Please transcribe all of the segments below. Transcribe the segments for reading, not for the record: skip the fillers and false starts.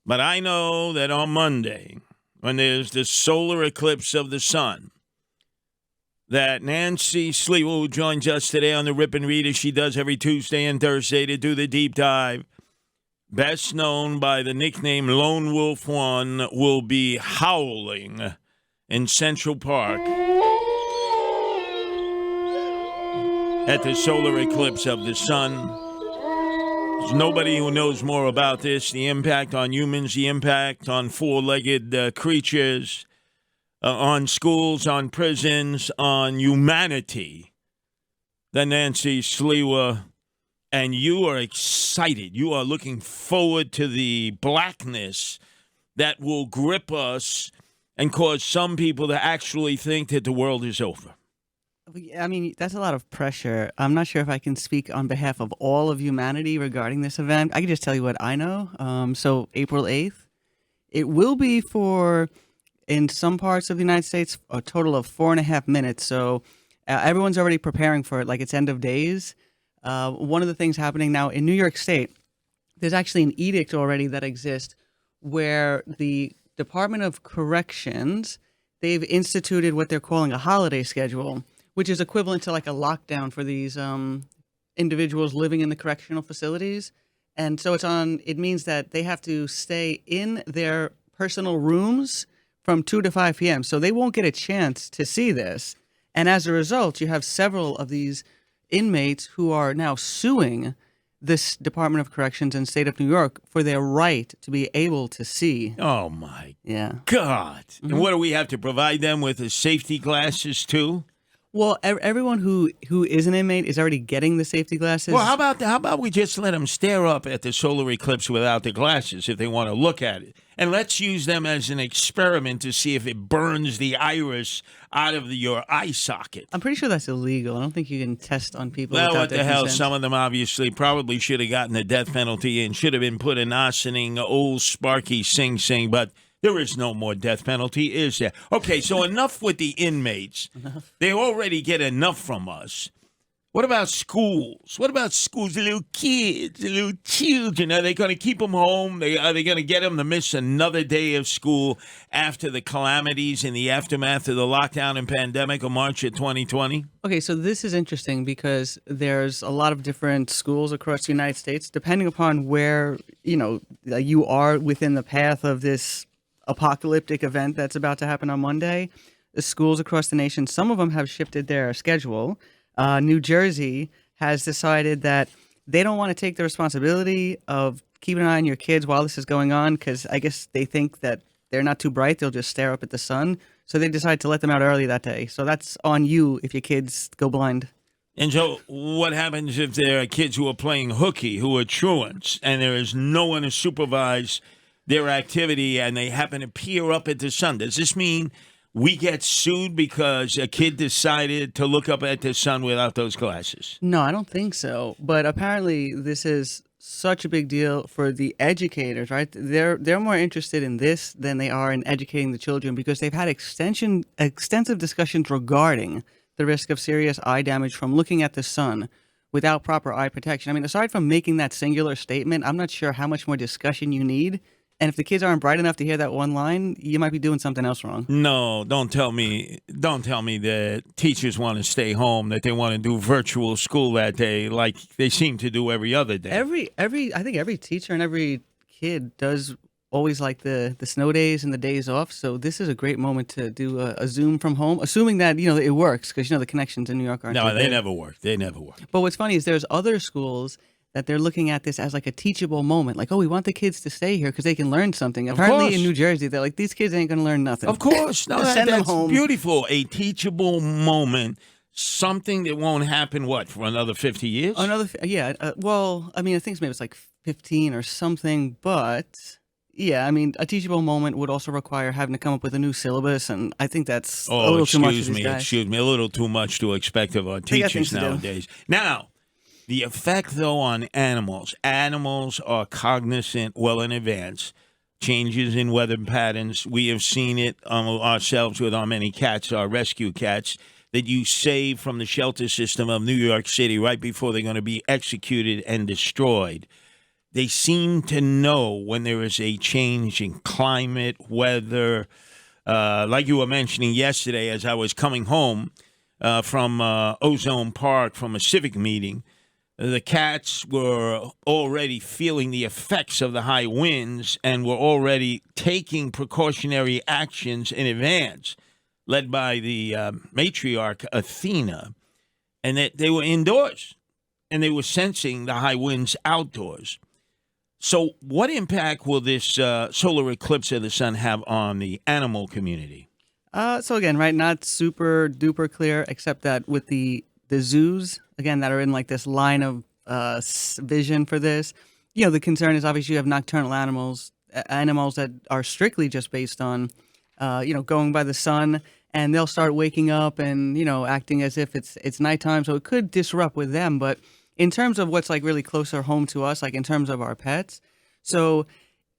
But I know that on Monday, when there's the solar eclipse of the sun, that Nancy Sliwa, who joins us today on the Rip and Read, as she does every Tuesday and Thursday to do the deep dive, best known by the nickname Lone Wolf One, will be howling in Central Park at the solar eclipse of the sun. There's nobody who knows more about this, the impact on humans, the impact on four-legged creatures, on schools, on prisons, on humanity, than Nancy Sliwa. And you are excited. You are looking forward to the blackness that will grip us and cause some people to actually think that the world is over. I mean, that's a lot of pressure. I'm not sure if I can speak on behalf of all of humanity regarding this event. I can just tell you what I know. So April 8th, it will be for, in some parts of the United States, a total of 4.5 minutes. So everyone's already preparing for it, like it's end of days. One of the things happening now in New York State, there's actually an edict already that exists where the Department of Corrections, they've instituted what they're calling a holiday schedule, which is equivalent to like a lockdown for these individuals living in the correctional facilities. And so it means that they have to stay in their personal rooms from 2 to 5 p.m. So they won't get a chance to see this. And as a result, you have several of these inmates who are now suing this Department of Corrections in the state of New York for their right to be able to see. Oh, my Yeah. God. Mm-hmm. And what do we have to provide them with, the safety glasses, too? Well, everyone who is an inmate is already getting the safety glasses. Well, how about we just let them stare up at the solar eclipse without the glasses if they want to look at it? And let's use them as an experiment to see if it burns the iris out of your eye socket. I'm pretty sure that's illegal. I don't think you can test on people. Well, without what their the hell? consent. Some of them obviously probably should have gotten the death penalty and should have been put in arsenic, old Sparky Sing Sing, but there is no more death penalty, is there? Okay, so enough with the inmates. They already get enough from us. What about schools? What about schools? The little kids, the little children. Are they going to keep them home? Are they going to get them to miss another day of school after the calamities in the aftermath of the lockdown and pandemic of March of 2020? Okay, so this is interesting because there's a lot of different schools across the United States, depending upon where, you are within the path of this apocalyptic event that's about to happen on Monday. The schools across the nation, some of them have shifted their schedule. New Jersey has decided that they don't want to take the responsibility of keeping an eye on your kids while this is going on because I guess they think that they're not too bright. They'll just stare up at the sun. So they decide to let them out early that day. So that's on you if your kids go blind. And so what happens if there are kids who are playing hooky, who are truants, and there is no one to supervise their activity and they happen to peer up at the sun? Does this mean we get sued because a kid decided to look up at the sun without those glasses? No, I don't think so. But apparently this is such a big deal for the educators, right? They're more interested in this than they are in educating the children because they've had extensive discussions regarding the risk of serious eye damage from looking at the sun without proper eye protection. I mean, aside from making that singular statement, I'm not sure how much more discussion you need. And if the kids aren't bright enough to hear that one line, you might be doing something else wrong. No, don't tell me that teachers want to stay home, that they want to do virtual school that day like they seem to do every other day. I think every teacher and every kid does always like the snow days and the days off. So this is a great moment to do a Zoom from home, assuming that, it works because, the connections in New York aren't No, too they good. never work. They never work. But what's funny is there's other schools that they're looking at this as like a teachable moment. Like, oh, we want the kids to stay here because they can learn something. Apparently in New Jersey, they're like, these kids ain't going to learn nothing. Of course. No, Send them that's home. beautiful. A teachable moment, something that won't happen, for another 50 years? Well, I think maybe it's like 15 or something, but yeah, a teachable moment would also require having to come up with a new syllabus, and I think that's a little too much for these guys. Excuse me, a little too much to expect of our teachers nowadays. Now, the effect, though, on animals. Animals are cognizant well in advance. Changes in weather patterns. We have seen it ourselves with our many cats, our rescue cats, that you save from the shelter system of New York City right before they're going to be executed and destroyed. they seem to know when there is a change in climate, weather. Like you were mentioning yesterday as I was coming home from Ozone Park from a civic meeting, the cats were already feeling the effects of the high winds and were already taking precautionary actions in advance, led by the matriarch Athena, and that they were indoors and they were sensing the high winds outdoors. So what impact will this solar eclipse of the sun have on the animal community? So again, right, not super duper clear, except that with the zoos, again, that are in like this line of vision for this, the concern is obviously you have nocturnal animals, animals that are strictly just based on, going by the sun, and they'll start waking up and, acting as if it's nighttime. So it could disrupt with them. But in terms of what's like really closer home to us, like in terms of our pets, so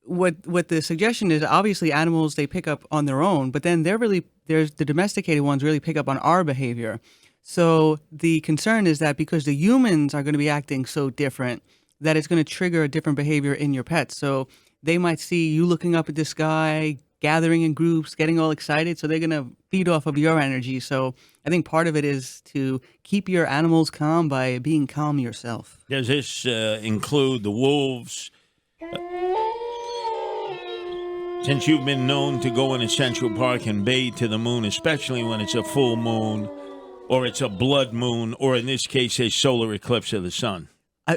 what the suggestion is, obviously animals, they pick up on their own, but then there's the domesticated ones really pick up on our behavior. So the concern is that because the humans are going to be acting so different, that it's going to trigger a different behavior in your pets. So they might see you looking up at the sky, gathering in groups, getting all excited. So they're going to feed off of your energy. So I think part of it is to keep your animals calm by being calm yourself. Does this include the wolves? Since you've been known to go into Central Park and bathe to the moon, especially when it's a full moon or it's a blood moon, or in this case, a solar eclipse of the sun. I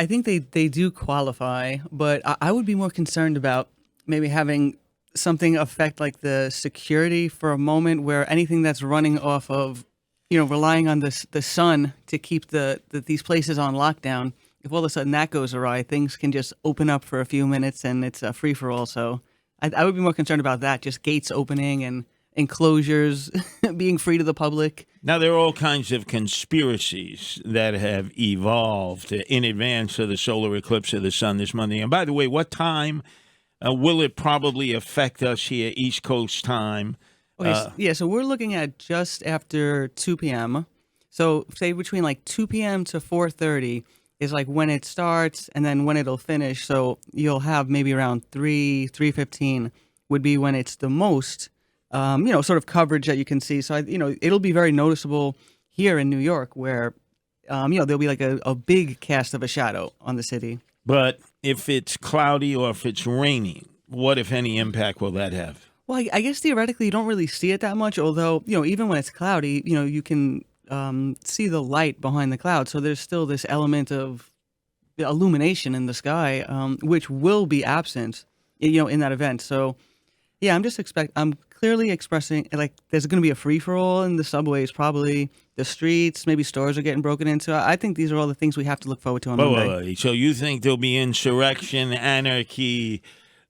think they do qualify, but I would be more concerned about maybe having something affect like the security for a moment, where anything that's running off of, relying on the sun to keep these places on lockdown, if all of a sudden that goes awry, things can just open up for a few minutes and it's a free for all. So I would be more concerned about that, just gates opening and enclosures being free to the public. Now, there are all kinds of conspiracies that have evolved in advance of the solar eclipse of the sun this Monday. And by the way, what time will it probably affect us here, East Coast time? Okay, so we're looking at just after 2 p.m. So say between like 2 p.m. to 4:30 is like when it starts and then when it'll finish. So you'll have maybe around 3:15 would be when it's the most, sort of coverage that you can see. So, it'll be very noticeable here in New York where, there'll be like a big cast of a shadow on the city. But if it's cloudy or if it's raining, what, if any, impact will that have? Well, I guess theoretically you don't really see it that much, although, even when it's cloudy, you can see the light behind the cloud. So there's still this element of illumination in the sky, which will be absent, in that event. So, yeah, I'm clearly expressing, like, there's going to be a free-for-all in the subways, probably the streets, maybe stores are getting broken into. I think these are all the things we have to look forward to on Monday. So you think there'll be insurrection, anarchy,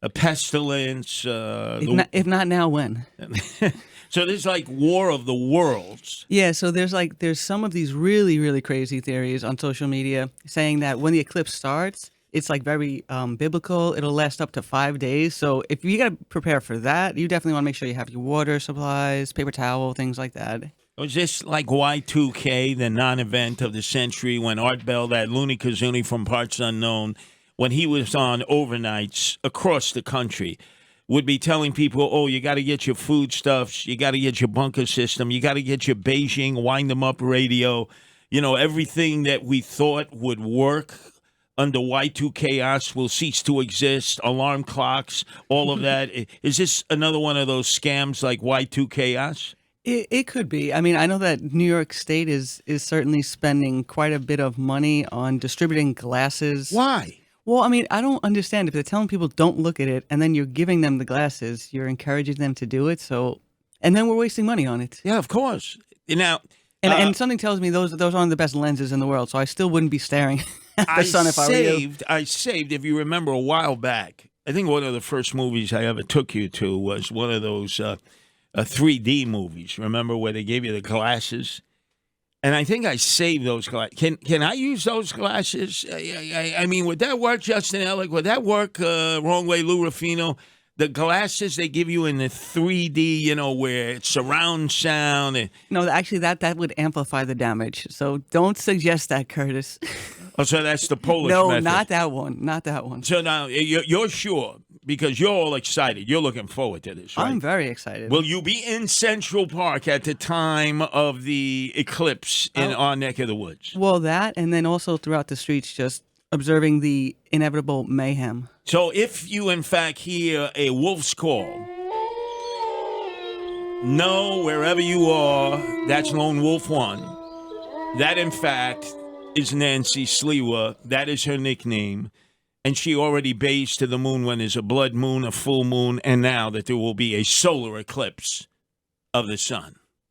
a pestilence? If not now, when? So there's like War of the Worlds. Yeah, so there's some of these really, really crazy theories on social media saying that when the eclipse starts, it's like very biblical. It'll last up to 5 days. So if you got to prepare for that, you definitely want to make sure you have your water supplies, paper towel, things like that. Was this like Y2K, the non-event of the century, when Art Bell, that loony kazoonie from Parts Unknown, when he was on overnights across the country, would be telling people, oh, you got to get your foodstuffs, you got to get your bunker system, you got to get your Beijing wind-them-up radio, everything that we thought would work under Y2 chaos will cease to exist, alarm clocks, all of that. Is this another one of those scams like Y2 chaos? It could be. I mean, I know that New York State is certainly spending quite a bit of money on distributing glasses. Why? Well, I mean, I don't understand. If they're telling people don't look at it and then you're giving them the glasses, you're encouraging them to do it. So, and then we're wasting money on it. Yeah, of course. Now, and something tells me those aren't the best lenses in the world. So I still wouldn't be staring at the sun if I were you. I saved, if you remember a while back, I think one of the first movies I ever took you to was one of those 3D movies. Remember where they gave you the glasses? And I think I saved those glasses. Can I use those glasses? I mean, would that work, Justin Ellick? Would that work, Wrong Way, Lou Rufino? The glasses they give you in the 3D, where it's surround sound. No, actually, that would amplify the damage. So don't suggest that, Curtis. Oh, so that's the Polish No, method. not that one. Not that one. So now you're sure because you're all excited. You're looking forward to this, right? I'm very excited. Will you be in Central Park at the time of the eclipse in our neck of the woods? Well, that, and then also throughout the streets, just observing the inevitable mayhem. So if you, in fact, hear a wolf's call, know wherever you are, that's Lone Wolf One. That, in fact, is Nancy Sliwa. That is her nickname. And she already bays to the moon when there's a blood moon, a full moon, and now that there will be a solar eclipse of the sun.